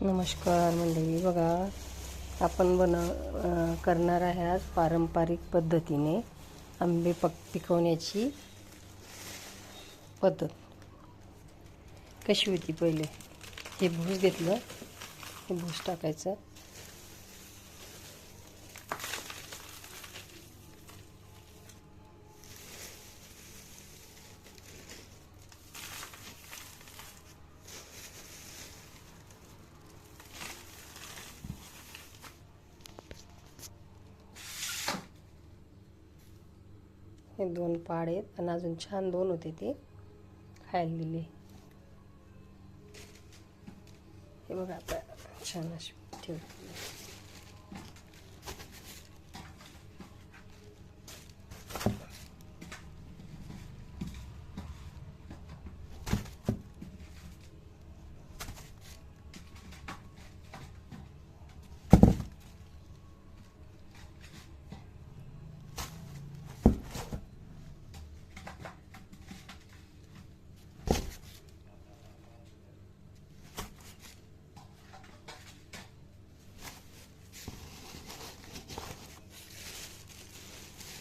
नमस्कार मंडळी, बघा आपण करणार आहे आज पारंपरिक पद्धतीने आंबे पिकवण्याची पद्धत. कशी होती? पहिले हे भूस घेतलं, हे भूस टाकायचं, हे 2 पाड आहेत आणि अजून छान 2 होते ते खायला दिले. हे बघा आता छान अशी ठेवते.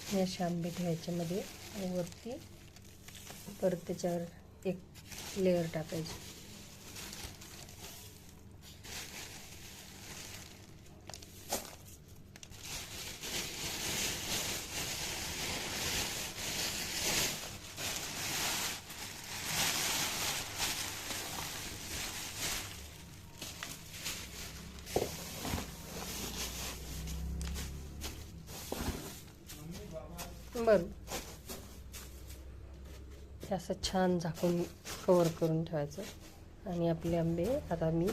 हे असे आंबे ठेवायचे मध्ये आणि वरती परत त्याच्यावर एक लेअर टाकायची. बरं, हे असं छान झाकून कवर करून ठेवायचं आणि आपले आंबे आता मी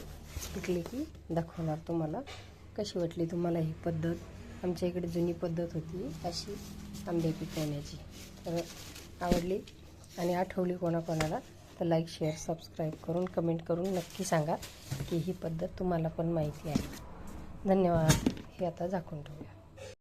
पिकले की दाखवणार तुम्हाला. कशी वाटली तुम्हाला ही पद्धत? आमच्या इकडे जुनी पद्धत होती अशी आंबे पिकवण्याची. तर आवडली आणि आठवली कोणाकोणाला तर लाईक, शेअर, सबस्क्राईब करून कमेंट करून नक्की सांगा की ही पद्धत तुम्हाला पण माहिती आहे. धन्यवाद. हे आता झाकून ठेवूया.